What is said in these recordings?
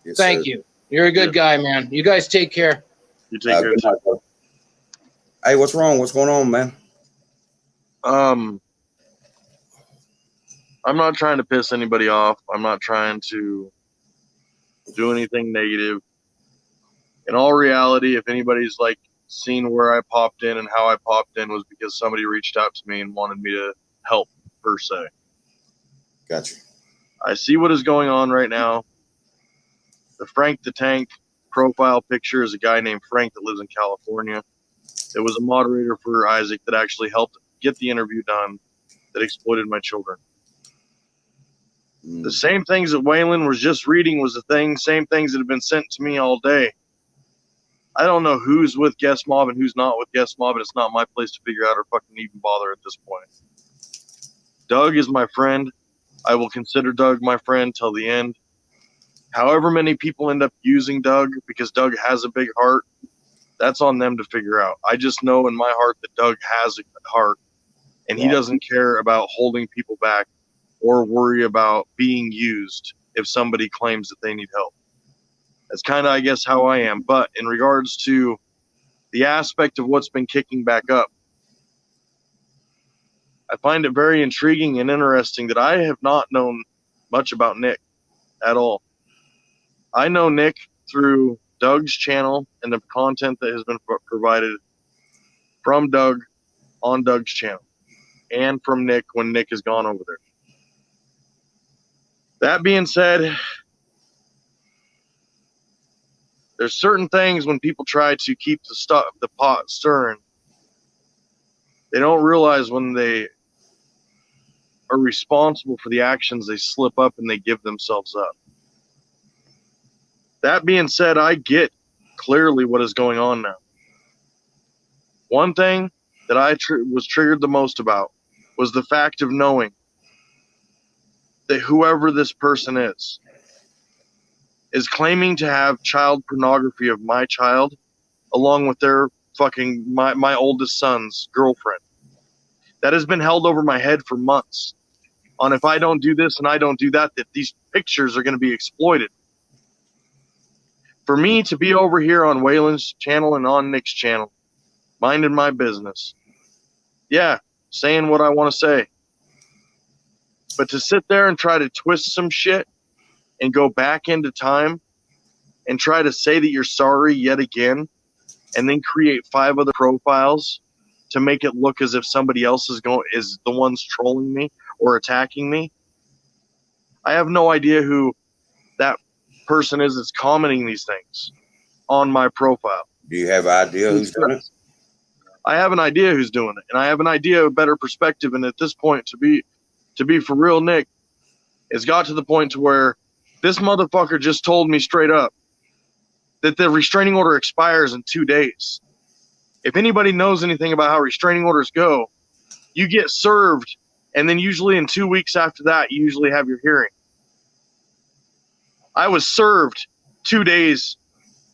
Yes, Thank sir. you. You're a good guy, man. You guys take care. You take care. Good night, bro. Hey, what's wrong? What's going on, man? I'm not trying to piss anybody off. I'm not trying to do anything negative. In all reality, if anybody's like seen where I popped in and how I popped in was because somebody reached out to me and wanted me to help, per se. Gotcha. I see what is going on right now. The Frank the Tank profile picture is a guy named Frank that lives in California. It was a moderator for Isaac that actually helped get the interview done that exploited my children. The same things that Waylon was just reading was the same things that have been sent to me all day. I don't know who's with Guest Mob and who's not with Guest Mob, and it's not my place to figure out or fucking even bother at this point. Doug is my friend. I will consider Doug my friend till the end. However many people end up using Doug because Doug has a big heart, that's on them to figure out. I just know in my heart that Doug has a heart, and he doesn't care about holding people back or worry about being used if somebody claims that they need help. That's kind of, I guess, how I am. But in regards to the aspect of what's been kicking back up, I find it very intriguing and interesting that I have not known much about Nick at all. I know Nick through Doug's channel and the content that has been provided from Doug on Doug's channel and from Nick when Nick has gone over there. That being said, there's certain things when people try to keep the pot stirring, they don't realize when they are responsible for the actions, they slip up and they give themselves up. That being said, I get clearly what is going on now. One thing that I was triggered the most about was the fact of knowing that whoever this person is claiming to have child pornography of my child along with their fucking my oldest son's girlfriend. That has been held over my head for months on if I don't do this and I don't do that these pictures are going to be exploited. For me to be over here on Waylon's channel and on Nick's channel, minding my business, yeah, saying what I want to say. But to sit there and try to twist some shit and go back into time and try to say that you're sorry yet again and then create 5 other profiles to make it look as if somebody else is the ones trolling me or attacking me. I have no idea who that person is that's commenting these things on my profile. Do you have an idea who's doing it? I have an idea who's doing it, and I have an idea of a better perspective. And at this point, to be for real, Nick, it's got to the point to where this motherfucker just told me straight up that the restraining order expires in 2 days. If anybody knows anything about how restraining orders go, you get served, and then usually in 2 weeks after that, you usually have your hearing. I was served 2 days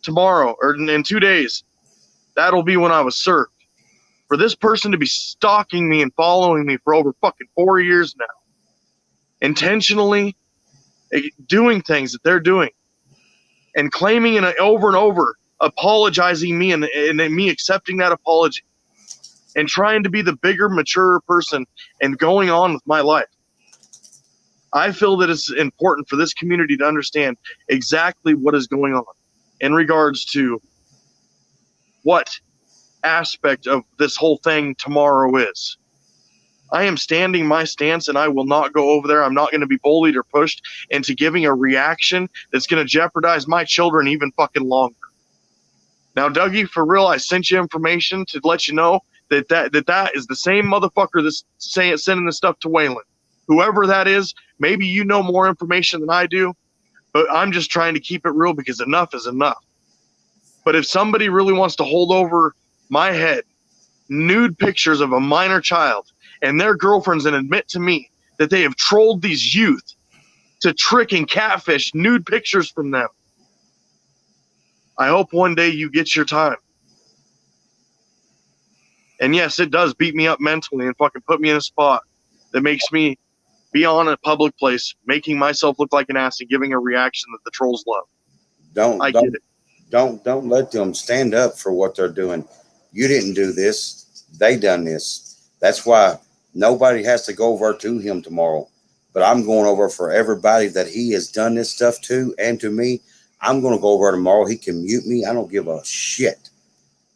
tomorrow, or in 2 days. That'll be when I was served. For this person to be stalking me and following me for over fucking 4 years now, intentionally doing things that they're doing, and claiming and over apologizing me and me accepting that apology and trying to be the bigger, mature person and going on with my life. I feel that it's important for this community to understand exactly what is going on in regards to what aspect of this whole thing tomorrow is. I am standing my stance, and I will not go over there. I'm not going to be bullied or pushed into giving a reaction that's going to jeopardize my children even fucking longer. Now, Dougie, for real, I sent you information to let you know that is the same motherfucker that's sending this stuff to Waylon. Whoever that is, maybe you know more information than I do, but I'm just trying to keep it real because enough is enough. But if somebody really wants to hold over my head nude pictures of a minor child and their girlfriends and admit to me that they have trolled these youth to trick and catfish nude pictures from them, I hope one day you get your time. And yes, it does beat me up mentally and fucking put me in a spot that makes me be on a public place, making myself look like an ass and giving a reaction that the trolls love. I get it. Don't let them stand up for what they're doing. You didn't do this. They done this. That's why nobody has to go over to him tomorrow. But I'm going over for everybody that he has done this stuff to and to me. I'm going to go over tomorrow. He can mute me. I don't give a shit.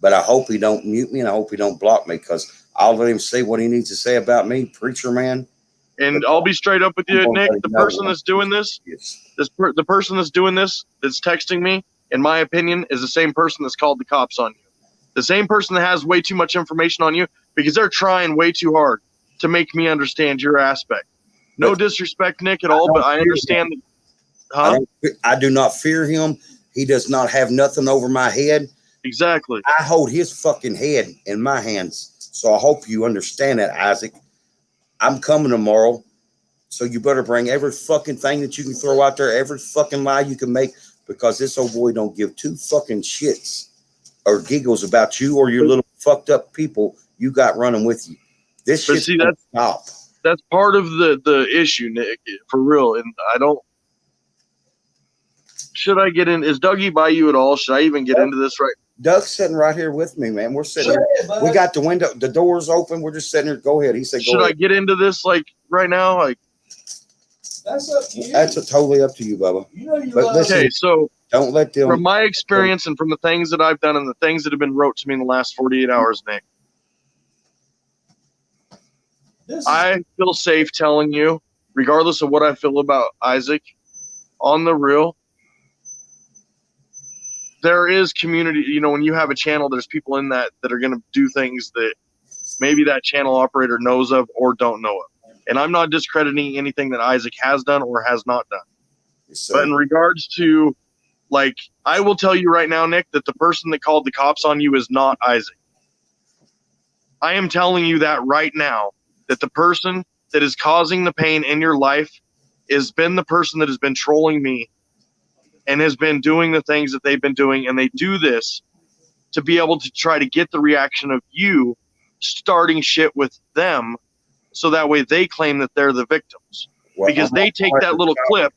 But I hope he don't mute me and I hope he don't block me because I'll let him say what he needs to say about me, preacher man. And I'll be straight up with you, Nick. The person that's doing this, the person that's doing this, that's texting me, in my opinion, is the same person that's called the cops on you. The same person that has way too much information on you because they're trying way too hard to make me understand your aspect. No disrespect, Nick, at all, but I understand. I do not fear him. He does not have nothing over my head. Exactly. I hold his fucking head in my hands. So I hope you understand that, Isaac. I'm coming tomorrow, so you better bring every fucking thing that you can throw out there, every fucking lie you can make, because this old boy don't give two fucking shits or giggles about you or your little fucked up people you got running with you. This shit's gonna stop. That's part of the issue, Nick, for real. And I don't. Should I get in? Is Dougie by you at all? Should I even get into this right? Doug's sitting right here with me, man. We're sitting here. We got the window, the doors open. We're just sitting here. Go ahead. He said, go Should ahead. I get into this like right now? Like that's up to you. That's totally up to you, Bubba. You know you But listen, okay, so don't let them. from my experience and from the things that I've done and the things that have been wrote to me in the last 48 hours, Nick, I feel safe telling you, regardless of what I feel about Isaac, on the real, there is community. You know, when you have a channel, there's people in that are going to do things that maybe that channel operator knows of or don't know of. And I'm not discrediting anything that Isaac has done or has not done. So, but in regards to, like, I will tell you right now, Nick, that the person that called the cops on you is not Isaac. I am telling you that right now, that the person that is causing the pain in your life has been the person that has been trolling me and has been doing the things that they've been doing. And they do this to be able to try to get the reaction of you starting shit with them. So that way they claim that they're the victims, because they take that little clip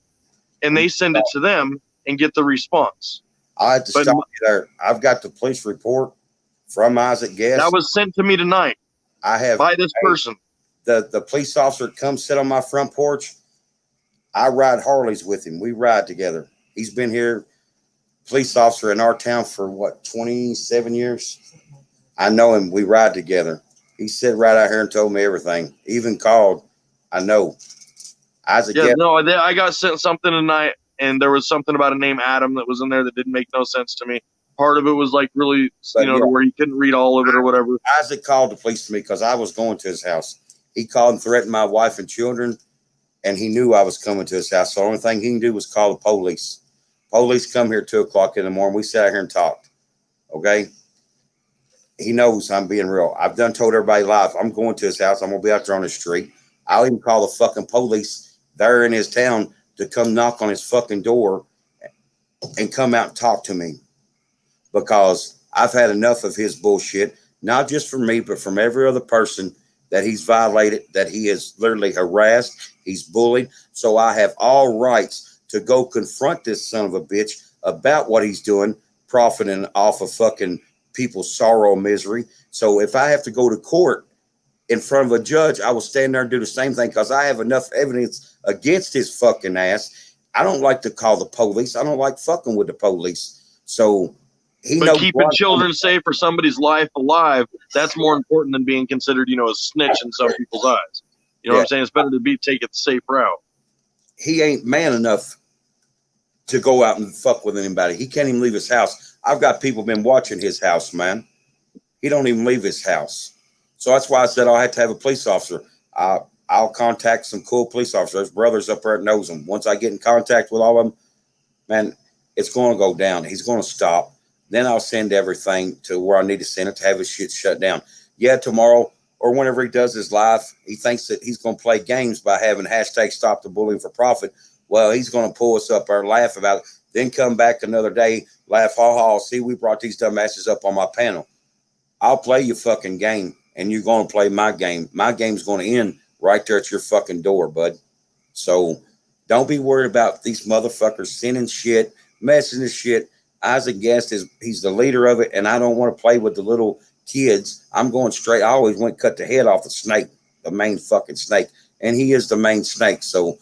and they send it to them and get the response. I have to stop you there. I've got the police report from Isaac Guest. That was sent to me tonight. I have by this person. The police officer comes sit on my front porch. I ride Harleys with him. We ride together. He's been here, police officer in our town for what, 27 years? I know him. We ride together. He sat right out here and told me everything. Even called. I know. Isaac. Yeah, no, I got sent something tonight, and there was something about a name Adam that was in there that didn't make no sense to me. Part of it was like really, to where he couldn't read all of it or whatever. Isaac called the police to me because I was going to his house. He called and threatened my wife and children, and he knew I was coming to his house. So the only thing he can do was call the police. Police come here 2 o'clock in the morning. We sat here and talked. Okay. He knows I'm being real. I've done told everybody live. I'm going to his house. I'm going to be out there on the street. I'll even call the fucking police there in his town to come knock on his fucking door and come out and talk to me, because I've had enough of his bullshit, not just from me, but from every other person that he's violated, that he has literally harassed. He's bullied. So I have all rights to go confront this son of a bitch about what he's doing, profiting off of fucking people's sorrow and misery. So if I have to go to court in front of a judge, I will stand there and do the same thing, because I have enough evidence against his fucking ass. I don't like to call the police. I don't like fucking with the police. So he knows. But keeping children safe or somebody's life alive, that's more important than being considered, a snitch in some people's eyes. You know what I'm saying? It's better to take it the safe route. He ain't man enough to go out and fuck with anybody. He can't even leave his house. I've got people been watching his house, man. He don't even leave his house. So that's why I said I'll have to have a police officer. I'll contact some cool police officers. There's brothers up there that knows them. Once I get in contact with all of them, man, it's going to go down. He's going to stop. Then I'll send everything to where I need to send it to have his shit shut down. Yeah, tomorrow or whenever he does his live, he thinks that he's going to play games by having hashtag stop the bullying for profit. Well, he's going to pull us up there, laugh about it, then come back another day, laugh, ha ha, see, we brought these dumbasses up on my panel. I'll play your fucking game, and you're going to play my game. My game's going to end right there at your fucking door, bud. So don't be worried about these motherfuckers sending shit messing this shit. Isaac Guest he's the leader of it, and I don't want to play with the little kids. I'm going straight. I always went cut the head off the snake, the main fucking snake, and he is the main snake. So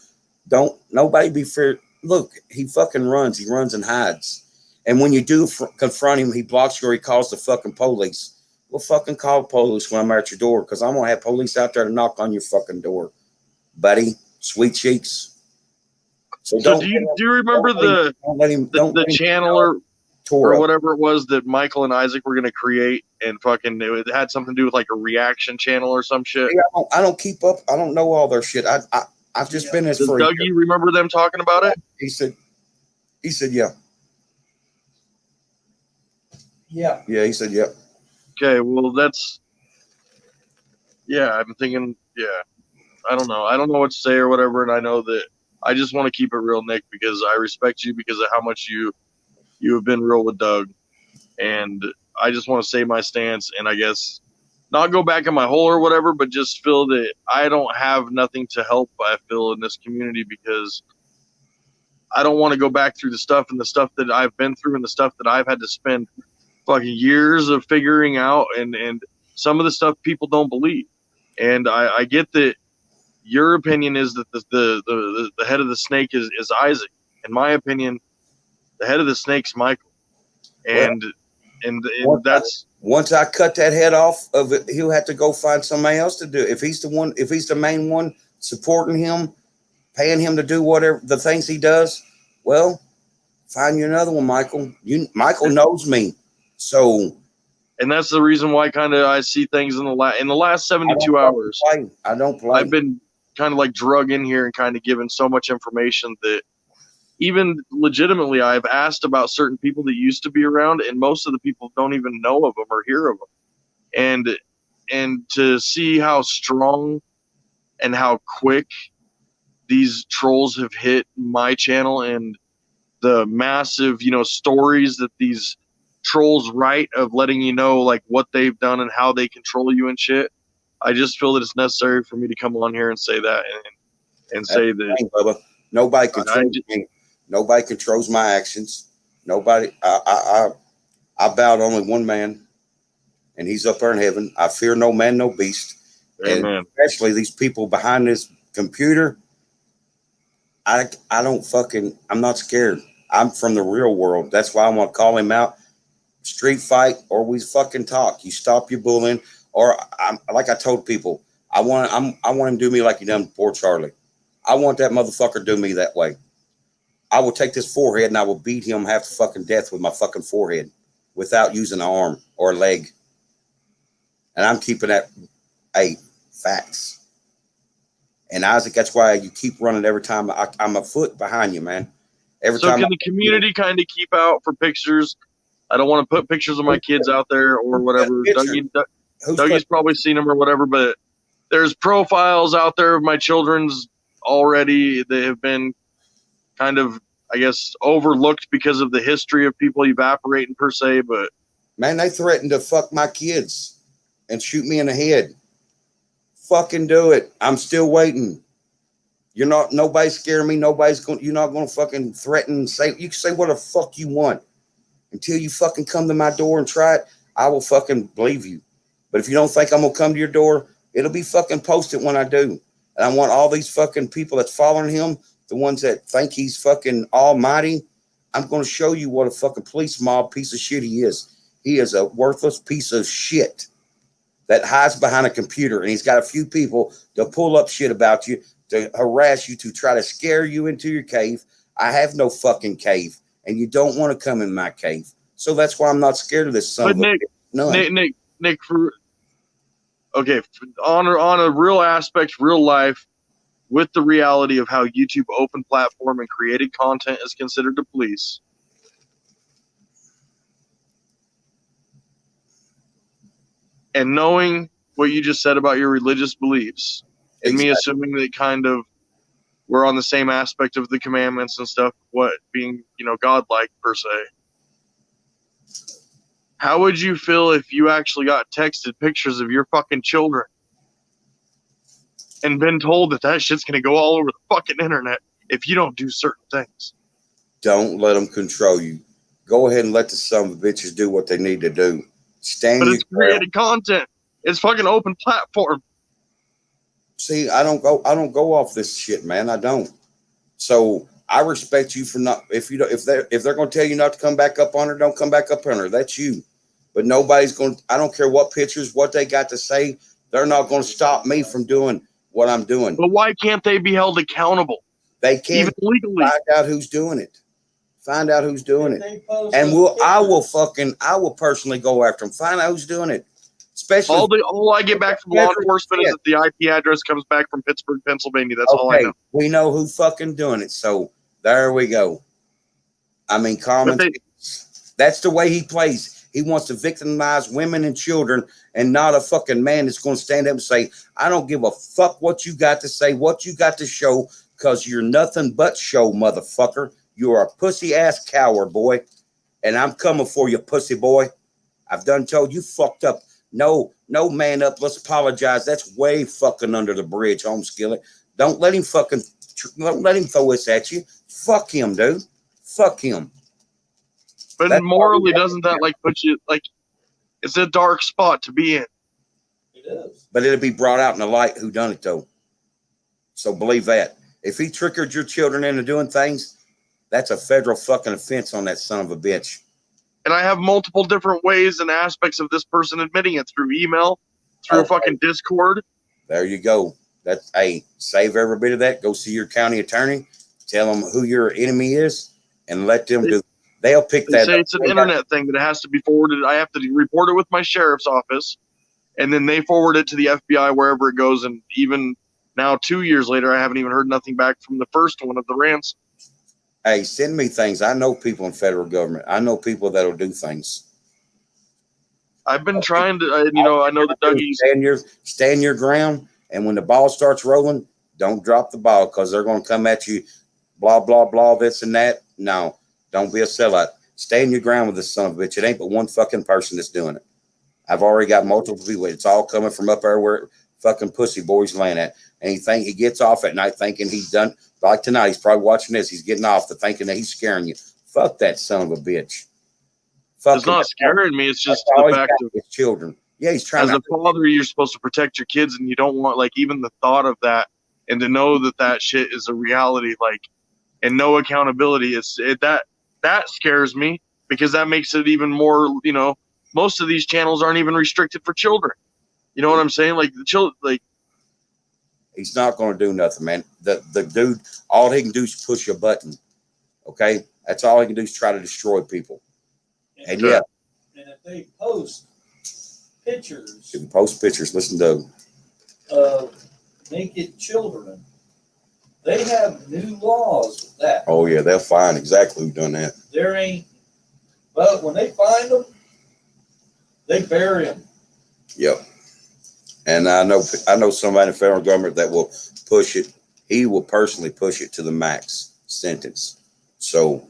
don't nobody be fear. Look, he fucking runs. He runs and hides. And when you do confront him, he blocks you or he calls the fucking police. Well, fucking call the police when I'm at your door, because I'm going to have police out there to knock on your fucking door, buddy. Sweet cheeks. So do you remember the channel or whatever it was that Michael and Isaac were going to create, and fucking it had something to do with like a reaction channel or some shit? Yeah, I don't keep up. I don't know all their shit. I've just been this for. Does Dougie remember them talking about it? He said, yeah. Yeah. Yeah, he said, yeah. Okay, well, I'm thinking, I don't know. I don't know what to say or whatever, and I know that I just want to keep it real, Nick, because I respect you because of how much you have been real with Doug, and I just want to say my stance, and I guess not go back in my hole or whatever, but just feel that I don't have nothing to help, I feel, in this community, because I don't want to go back through the stuff that I've been through and the stuff that I've had to spend fucking years of figuring out, and some of the stuff people don't believe. And I get that your opinion is that the head of the snake is Isaac. In my opinion, the head of the snake's Michael. And that's once I cut that head off of it, he'll have to go find somebody else to do it. If he's the main one supporting him, paying him to do whatever the things he does, well, find you another one, Michael. Michael knows me. So, and that's the reason why kind of I see things in the last 72 hours. I don't play. I've been kind of like drug in here and kind of given so much information that even legitimately I've asked about certain people that used to be around, and most of the people don't even know of them or hear of them. And to see how strong and how quick these trolls have hit my channel, and the massive, stories that these trolls write of letting you know like what they've done and how they control you and shit. I just feel that it's necessary for me to come on here and say that and say that Bubba. Nobody controls me. Nobody controls my actions. Nobody. I bow to only one man, and he's up there in heaven. I fear no man, no beast. Amen. And especially these people behind this computer. I'm not scared. I'm from the real world. That's why I want to call him out. Street fight, or we fucking talk. You stop your bullying, or like I told people, I want him to do me like he done poor Charlie. I want that motherfucker to do me that way. I will take this forehead and I will beat him half to fucking death with my fucking forehead without using an arm or a leg. And I'm keeping that facts. And Isaac, that's why you keep running every time. I'm a foot behind you, man. Every time. So can the community kind of keep out for pictures? I don't want to put pictures of my kids out there or whatever. Dougie's probably seen them or whatever, but there's profiles out there of my children's already that have been kind of, I guess, overlooked because of the history of people evaporating per se. But man, they threatened to fuck my kids and shoot me in the head. Fucking do it. I'm still waiting. Nobody's scaring me. You're not going to fucking threaten and say, you can say what the fuck you want. Until you fucking come to my door and try it, I will fucking believe you. But if you don't think I'm going to come to your door, it'll be fucking posted when I do. And I want all these fucking people that's following him, the ones that think he's fucking almighty, I'm going to show you what a fucking police mob piece of shit he is. He is a worthless piece of shit that hides behind a computer. And he's got a few people to pull up shit about you, to harass you, to try to scare you into your cave. I have no fucking cave. And you don't want to come in my cave. So that's why I'm not scared of this son of a bitch. Nick, on a real aspect, real life, with the reality of how YouTube open platform and created content is considered to police. And knowing what you just said about your religious beliefs, and me assuming that kind of we're on the same aspect of the commandments and stuff, what being, godlike per se. How would you feel if you actually got texted pictures of your fucking children and been told that shit's going to go all over the fucking internet if you don't do certain things? Don't let them control you. Go ahead and let the son of a bitches do what they need to do. Stand But your it's ground. created content. It's fucking open platform. See, I don't go off this shit, man. I don't. So I respect you for not, if they're going to tell you not to come back up on her, don't come back up on her. That's you. But nobody's going to, I don't care what pictures, what they got to say. They're not going to stop me from doing what I'm doing. But why can't they be held accountable? They can't. Even legally. Find out who's doing it. Find out who's doing If it. they post And those I pictures, will personally go after them. Find out who's doing it. Especially All I get back from law enforcement is that the IP address comes back from Pittsburgh, Pennsylvania. That's all I know. we know who fucking doing it. So there we go. I mean, common sense. That's the way he plays. He wants to victimize women and children, and not a fucking man that's going to stand up and say, I don't give a fuck what you got to say, what you got to show, because you're nothing but show, motherfucker. You're a pussy ass coward, boy. And I'm coming for you, pussy boy. I've done told you fucked up. No, man up. Let's apologize. That's way fucking under the bridge, home skillet. Don't let him throw this at you. Fuck him, dude. Fuck him. But That's morally, doesn't that like put you like it's a dark spot to be in? it is. But it'll be brought out in the light who done it though. So believe that. If he trickered your children into doing things, that's a federal fucking offense on that son of a bitch. And I have multiple different ways and aspects of this person admitting it through email, through fucking Discord. There you go. That's save every bit of that. Go see your county attorney, tell them who your enemy is, and let them do. They'll pick They that say up. it's an internet thing that has to be forwarded. I have to report it with my sheriff's office, and then they forward it to the FBI wherever it goes. And even now, 2 years later, I haven't even heard nothing back from the first one of the ransom. Hey, send me things. I know people in federal government. I know people that'll do things. I've been trying to, I know that Dougie's. Stand your ground, and when the ball starts rolling, don't drop the ball because they're going to come at you, blah, blah, blah, this and that. No, don't be a sellout. Stand your ground with this son of a bitch. It ain't but one fucking person that's doing it. I've already got multiple people. It's all coming from up there where fucking pussy boys land at. And he gets off at night thinking he's done. Like tonight, he's probably watching this. He's getting off to thinking that he's scaring you. Fuck that son of a bitch. It's not scaring me. It's just the fact of his children. Yeah, he's trying. As a father, you're supposed to protect your kids, and you don't want like even the thought of that, and to know that that shit is a reality, like, and no accountability. That scares me because that makes it even more. Most of these channels aren't even restricted for children. You know what I'm saying? Like the children, like. He's not going to do nothing, man. The dude, all he can do is push a button. Okay, that's all he can do is try to destroy people. And yeah, and if they post pictures, you can post pictures. Listen to of naked children, they have new laws with that. Oh yeah, they'll find exactly who done that. There ain't, but when they find them, they bury them. Yep. And I know somebody in the federal government that will push it. He will personally push it to the max sentence. So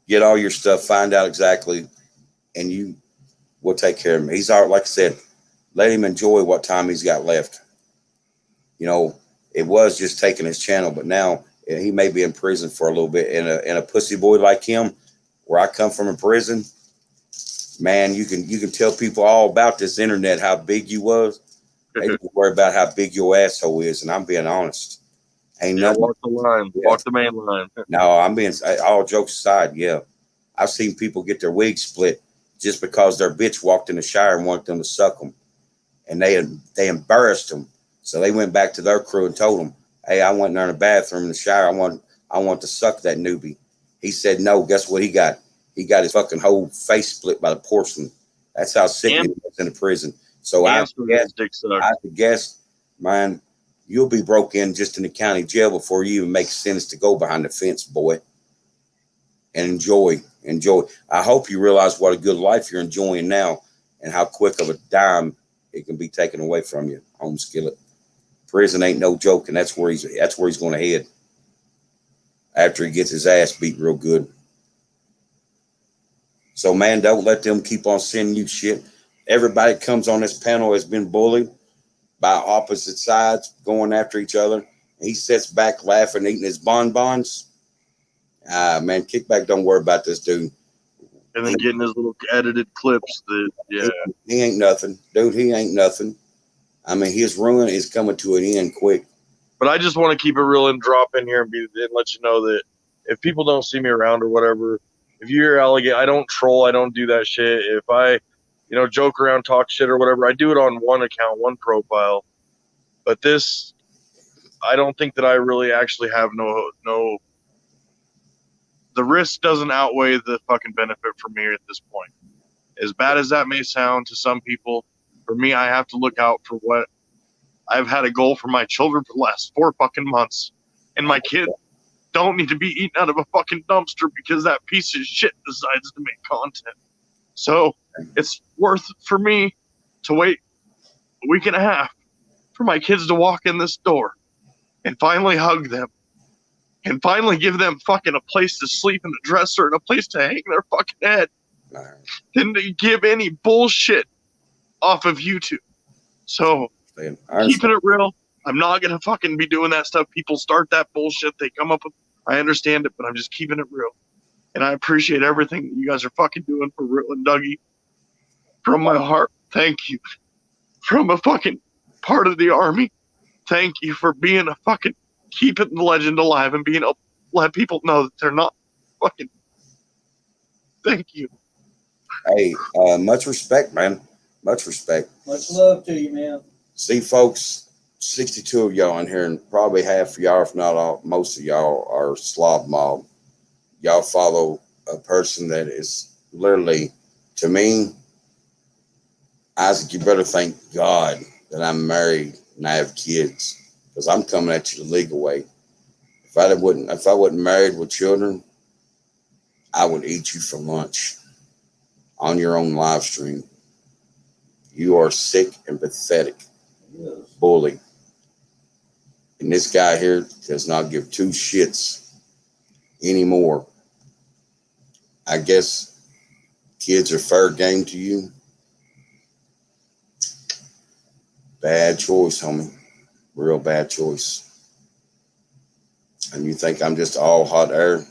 get all your stuff, find out exactly, and you will take care of him. He's all, like I said, let him enjoy what time he's got left. It was just taking his channel, but now he may be in prison for a little bit. And a pussy boy like him, where I come from in prison, man, you can tell people all about this internet, how big you was. They don't worry about how big your asshole is, and I'm being honest. Ain't nothing. Walk the line. Yeah. Walk the main line. No, I'm being, all jokes aside, yeah. I've seen people get their wigs split just because their bitch walked in the shower and wanted them to suck them. And they embarrassed them. So they went back to their crew and told them, hey, I went in there in the bathroom in the shower. I want to suck that newbie. He said, no, guess what he got? He got his fucking whole face split by the porcelain. That's how sick he was in the prison. So I guess, man, you'll be broke in just in the county jail before you even make sense to go behind the fence, boy. And enjoy. I hope you realize what a good life you're enjoying now and how quick of a dime it can be taken away from you, home skillet. Prison ain't no joke, and that's where he's going to head after he gets his ass beat real good. So, man, don't let them keep on sending you shit. Everybody that comes on this panel has been bullied by opposite sides going after each other. He sits back laughing, eating his bonbons, Man, Kickback don't worry about this dude. And then getting his little edited clips that, yeah. He ain't nothing. Dude, he ain't nothing. I mean, his ruin is coming to an end quick. But I just want to keep it real and drop in here and let you know that if people don't see me around or whatever, if you hear alligator, I don't troll, I don't do that shit. If I, joke around, talk shit or whatever, I do it on one account, one profile. But this, I don't think that I really actually have no. The risk doesn't outweigh the fucking benefit for me at this point. As bad as that may sound to some people, for me, I have to look out for what I've had a goal for my children for the last 4 fucking months. And my kids don't need to be eaten out of a fucking dumpster because that piece of shit decides to make content. So it's worth for me to wait a week and a half for my kids to walk in this door and finally hug them and finally give them fucking a place to sleep in the dresser and a place to hang their fucking head than to give any bullshit off of YouTube. So keeping it real, I'm not going to fucking be doing that stuff. People start that bullshit. They come up with, I understand it, but I'm just keeping it real. And I appreciate everything that you guys are fucking doing for real. And Dougie, from my heart, thank you. From a fucking part of the army, thank you for being a fucking, keeping the legend alive and being able to let people know that they're not fucking, thank you. Hey, much respect, man. Much respect. Much love to you, man. See, folks, 62 of y'all in here, and probably half of y'all, if not all, most of y'all are slob mob. Y'all follow a person that is literally, to me, Isaac, you better thank God that I'm married and I have kids, because I'm coming at you the legal way. If I wasn't married with children, I would eat you for lunch on your own live stream. You are sick and pathetic. Yes. Bully. And this guy here does not give 2 shits anymore. I guess kids are fair game to you. Bad choice, homie. Real bad choice. And you think I'm just all hot air?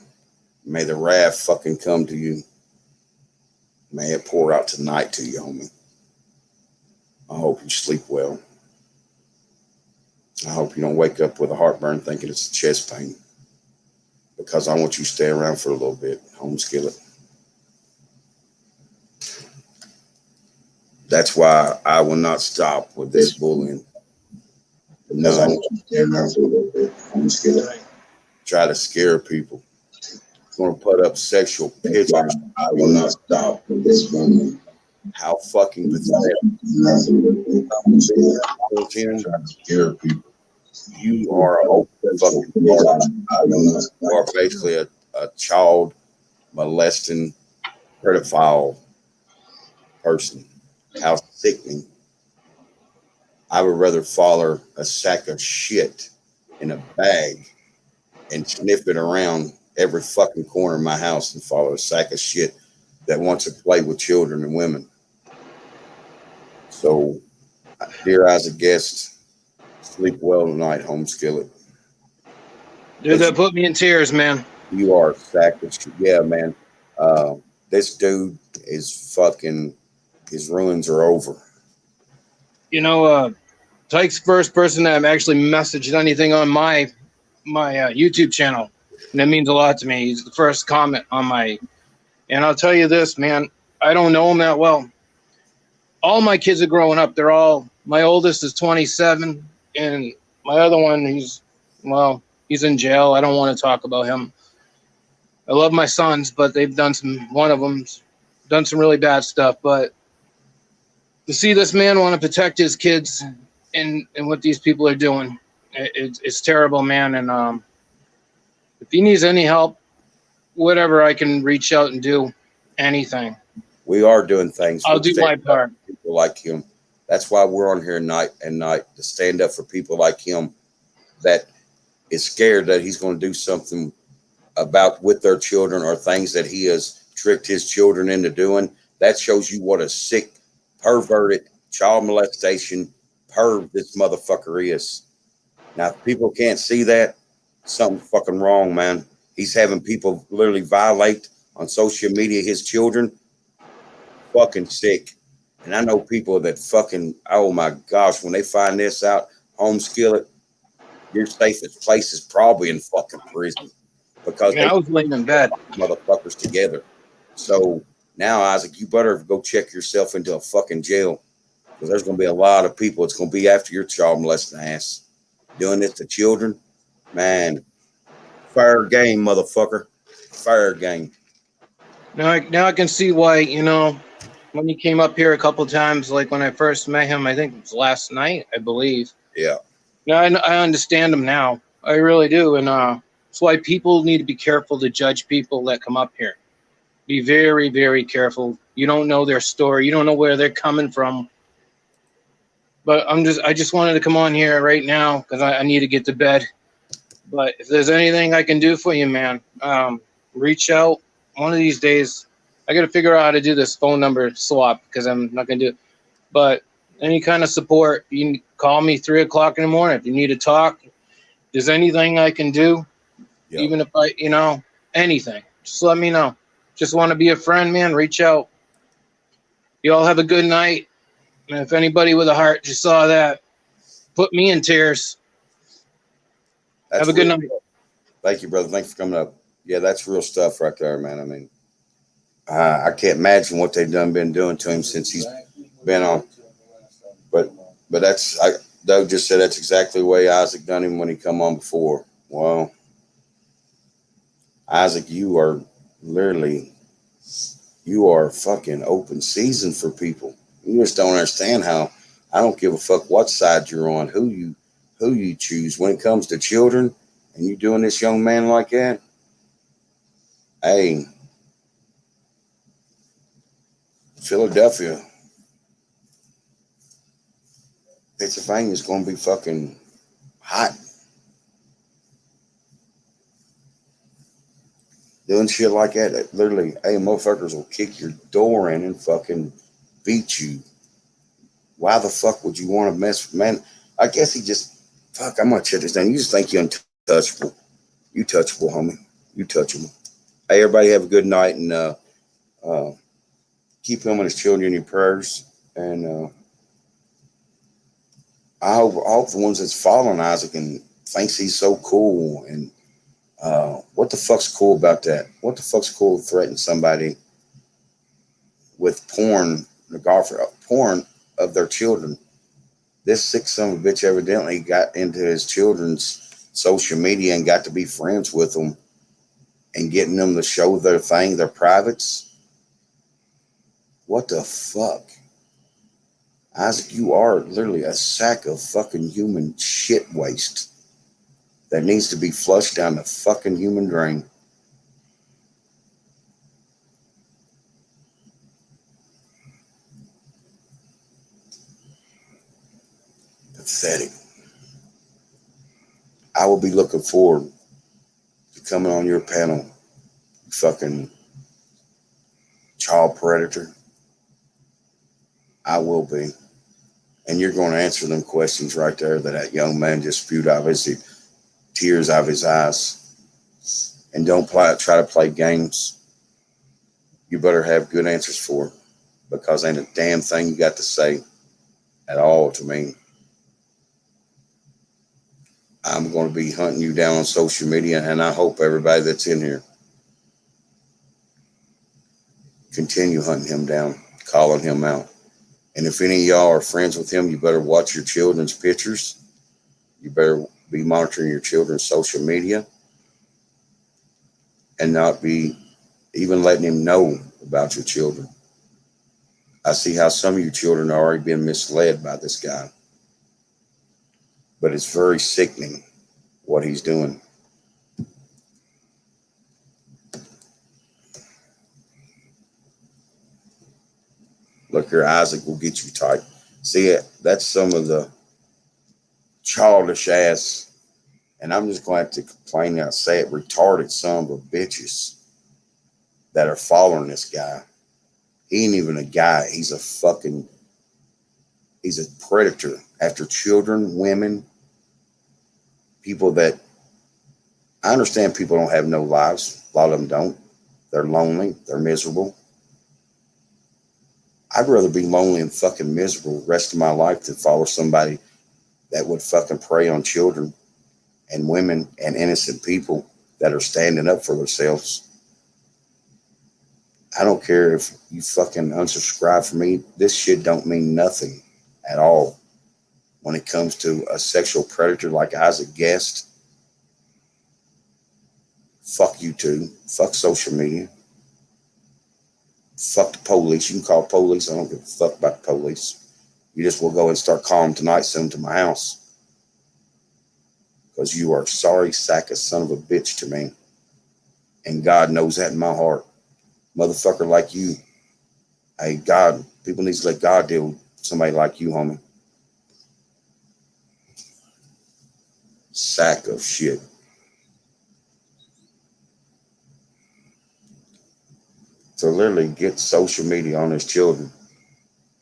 May the wrath fucking come to you. May it pour out tonight to you, homie. I hope you sleep well. I hope you don't wake up with a heartburn thinking it's chest pain. Because I want you to stay around for a little bit, home skillet. That's why I will not stop with this bullying. No. Try to scare people. Going to put up sexual pictures. I will not stop with this bullying. How fucking pathetic. Scare people. You are a fucking partner. You are basically a child molesting pedophile person. How sickening. I would rather follow a sack of shit in a bag and sniff it around every fucking corner of my house than follow a sack of shit that wants to play with children and women. So, dear as a guest, sleep well tonight, home skillet. Dude, that put me in tears, man. You are a sack of shit. Yeah, man. This dude is fucking, his ruins are over. Tyke's first person that actually messaged anything on my YouTube channel, and that means a lot to me. He's the first comment on and I'll tell you this, man, I don't know him that well. All my kids are growing up. My oldest is 27, and my other one, he's in jail. I don't want to talk about him. I love my sons, but one of them's done some really bad stuff. But to see this man want to protect his kids and what these people are doing, it's terrible, man. And if he needs any help, whatever I can reach out and do, anything. We are doing things. I'll do my part. People like him. That's why we're on here night and night to stand up for people like him that is scared that he's going to do something with their children or things that he has tricked his children into doing. That shows you what a sick, perverted, child molestation perv this motherfucker is. Now, if people can't see that, something's fucking wrong, man. He's having people literally violate on social media his children. Fucking sick. And I know people that fucking, oh my gosh, when they find this out, homeskill it, your safest place is probably in fucking prison because Man, they I was laying in bed. motherfuckers together. So now, Isaac, you better go check yourself into a fucking jail because there's going to be a lot of people. It's going to be after your child molesting ass doing this to children. Man, fair game, motherfucker. Fair game. Now I can see why, when he came up here a couple times, like when I first met him, I think it was last night, I believe. Yeah. Now I understand him now. I really do. And that's why people need to be careful to judge people that come up here. Be very, very careful. You don't know their story. You don't know where they're coming from. But I just wanted to come on here right now because I need to get to bed. But if there's anything I can do for you, man, reach out. One of these days, I got to figure out how to do this phone number swap because I'm not going to do it. But any kind of support, you can call me 3 o'clock in the morning if you need to talk. If there's anything I can do, Yeah. even if anything, just let me know. Just want to be a friend, man, reach out. You all have a good night. And if anybody with a heart just saw that, put me in tears. That's Have a good real. night. Thank you, brother. Thanks for coming up. Yeah, that's real stuff right there, man. I mean, I can't imagine what they've been doing to him since he's been on. But Doug just said that's exactly the way Isaac done him when he come on before. Well, Isaac, you are fucking open season for people. You just don't understand how. I don't give a fuck what side you're on, who you choose when it comes to children, and you doing this young man like that. Hey, Philadelphia, Pennsylvania's going to be fucking hot. Doing shit like that, literally, hey, motherfuckers will kick your door in and fucking beat you. Why the fuck would you want to mess with, man? I guess he just, fuck, I'm going to shut this down. You just think you're untouchable. You touchable, homie. You touchable. Hey, everybody have a good night and keep him and his children in your prayers. And I hope the ones that's following Isaac and thinks he's so cool. And what the fuck's cool about that? What the fuck's cool threatening somebody with porn of their children? This sick son of a bitch evidently got into his children's social media and got to be friends with them and getting them to show their thing, their privates. What the fuck? Isaac, you are literally a sack of fucking human shit waste that needs to be flushed down the fucking human drain. Pathetic. I will be looking forward to coming on your panel, you fucking child predator. I will be. And you're going to answer them questions right there that young man just spewed out of his tears out of his eyes. And don't try to play games. You better have good answers for it, because ain't a damn thing you got to say at all to me. I'm going to be hunting you down on social media, and I hope everybody that's in here continue hunting him down, calling him out. And if any of y'all are friends with him, you better watch your children's pictures. You better be monitoring your children's social media and not be even letting him know about your children. I see how some of your children are already being misled by this guy. But it's very sickening what he's doing. Look here, Isaac will get you tight. See, that's some of the childish ass, and I'm just going to have to complain and say it, retarded son of a bitches that are following this guy. He ain't even a guy. He's a predator after children, women, people that, I understand people don't have no lives. A lot of them don't. They're lonely. They're miserable. I'd rather be lonely and fucking miserable the rest of my life than follow somebody that would fucking prey on children and women and innocent people that are standing up for themselves. I don't care if you fucking unsubscribe from me. This shit don't mean nothing at all when it comes to a sexual predator like Isaac Guest. Fuck you too. Fuck social media. Fuck the police. You can call police. I don't give a fuck about the police. You just will go and start calling them tonight, send them to my house. Because you are a sorry sack of son of a bitch to me. And God knows that in my heart. Motherfucker like you. Hey, God, people need to let God deal with somebody like you, homie. Sack of shit. To literally get social media on his children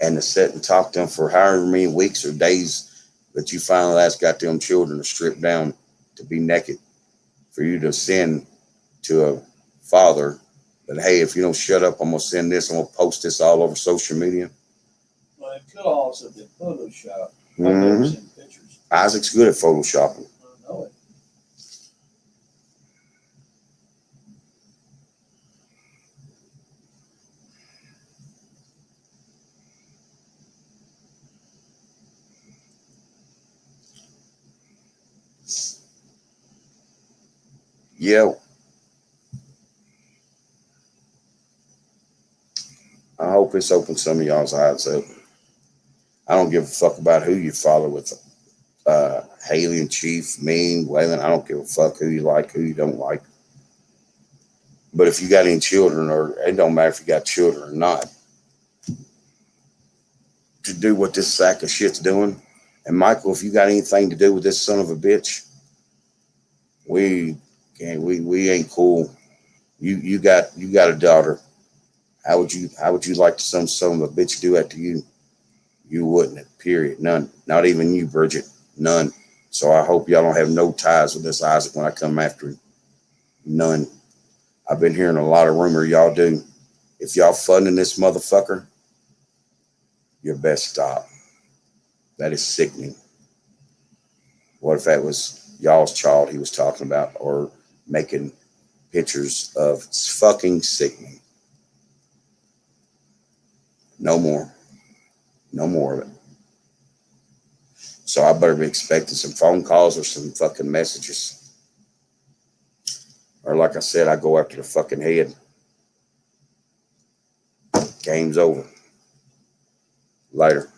and to sit and talk to them for however many weeks or days that you finally ask got them children to strip down to be naked, for you to send to a father that, hey, if you don't shut up, I'm going to send this, I'm going to post this all over social media. Well, it could also be Photoshop. I've Mm-hmm. never seen pictures. Isaac's good at photoshopping. I know it. Yeah. I hope it's opened some of y'all's eyes up. I don't give a fuck about who you follow with Haley and Chief, me, Waylon. I don't give a fuck who you like, who you don't like. But if you got any children, or it don't matter if you got children or not, to do what this sack of shit's doing. And Michael, if you got anything to do with this son of a bitch, we ain't cool. You got a daughter. How would you like to some son of a bitch do that to you? You wouldn't. Period. None. Not even you, Bridget. None. So I hope y'all don't have no ties with this Isaac when I come after him. None. I've been hearing a lot of rumor y'all do. If y'all funding this motherfucker, you best stop. That is sickening. What if that was y'all's child he was talking about, or making pictures of? It's fucking sickening. No more. No more of it. So I better be expecting some phone calls or some fucking messages. Or like I said, I go after the fucking head. Game's over. Later.